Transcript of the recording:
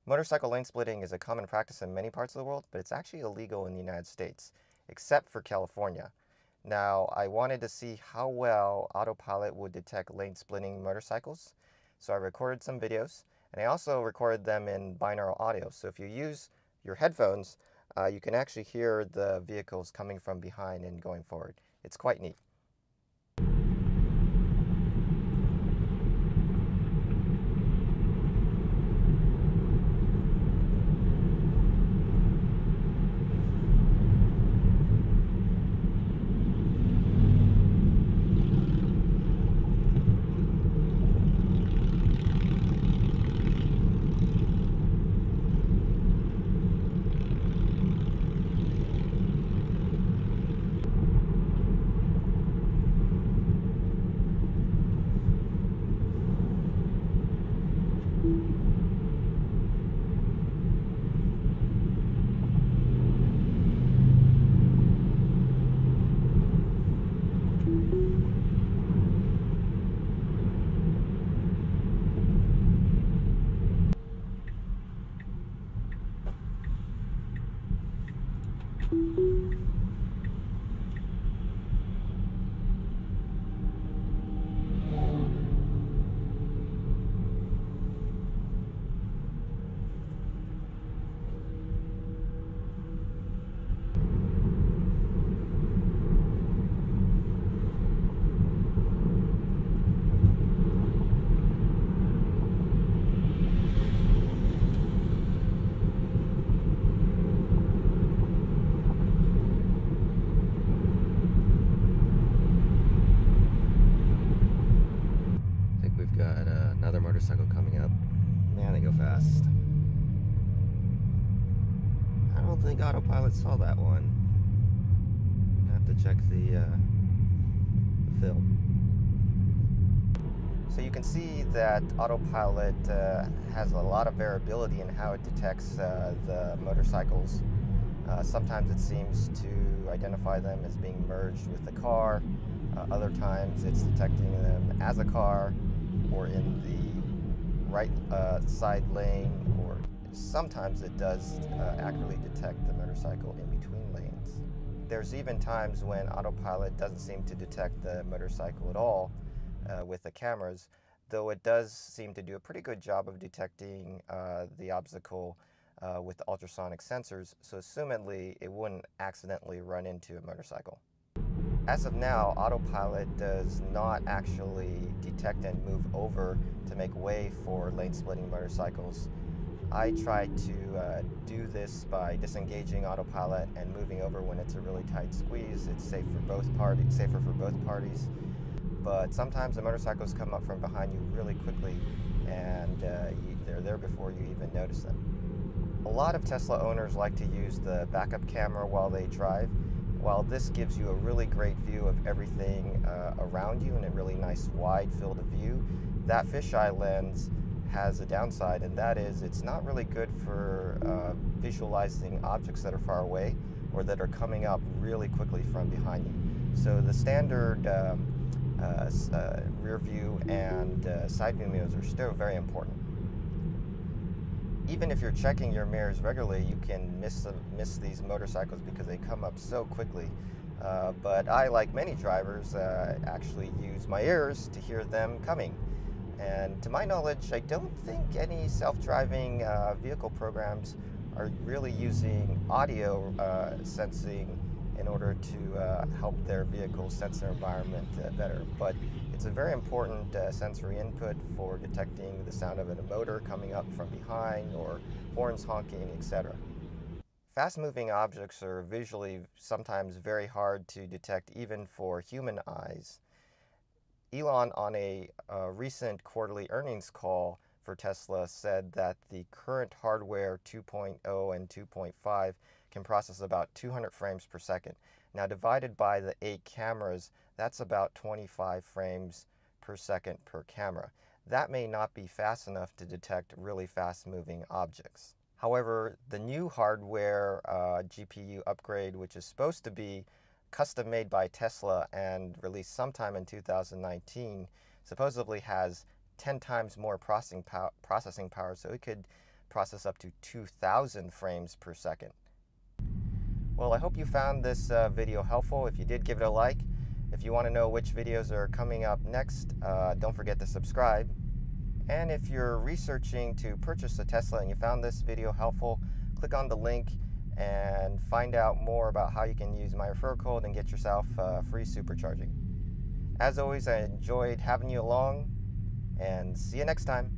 Motorcycle lane splitting is a common practice in many parts of the world, but it's actually illegal in the United States, except for California. Now, I wanted to see how well autopilot would detect lane splitting motorcycles, so I recorded some videos, and I also recorded them in binaural audio. So if you use your headphones, you can actually hear the vehicles coming from behind and going forward. It's quite neat. Another motorcycle coming up. Man, they go fast. I don't think autopilot saw that one. I have to check the film. So you can see that autopilot has a lot of variability in how it detects the motorcycles. Sometimes it seems to identify them as being merged with the car. Other times it's detecting them as a car, or in the right side lane, or sometimes it does accurately detect the motorcycle in between lanes. There's even times when autopilot doesn't seem to detect the motorcycle at all with the cameras, though it does seem to do a pretty good job of detecting the obstacle with the ultrasonic sensors, so assumedly it wouldn't accidentally run into a motorcycle. As of now, autopilot does not actually detect and move over to make way for lane splitting motorcycles. I try to do this by disengaging autopilot and moving over when it's a really tight squeeze. It's safer for both parties. But sometimes the motorcycles come up from behind you really quickly, and they're there before you even notice them. A lot of Tesla owners like to use the backup camera while they drive. While this gives you a really great view of everything around you and a really nice wide field of view, that fisheye lens has a downside, and that is it's not really good for visualizing objects that are far away or that are coming up really quickly from behind you. So the standard rear view and side view mirrors are still very important. Even if you're checking your mirrors regularly, you can miss these motorcycles because they come up so quickly. But I, like many drivers, actually use my ears to hear them coming. And to my knowledge, I don't think any self-driving vehicle programs are really using audio sensing in order to help their vehicles sense their environment better. But it's a very important sensory input for detecting the sound of a motor coming up from behind, or horns honking, etc. Fast-moving objects are visually sometimes very hard to detect even for human eyes. Elon, on a recent quarterly earnings call for Tesla, said that the current hardware 2.0 and 2.5 can process about 200 frames per second. Now, divided by the 8 cameras, that's about 25 frames per second per camera. That may not be fast enough to detect really fast-moving objects. However, the new hardware GPU upgrade, which is supposed to be custom made by Tesla and released sometime in 2019, supposedly has 10 times more processing power, so it could process up to 2,000 frames per second. Well, I hope you found this video helpful. If you did, give it a like. If you want to know which videos are coming up next, don't forget to subscribe. And if you're researching to purchase a Tesla and you found this video helpful, click on the link and find out more about how you can use my referral code and get yourself free supercharging. As always, I enjoyed having you along, and see you next time.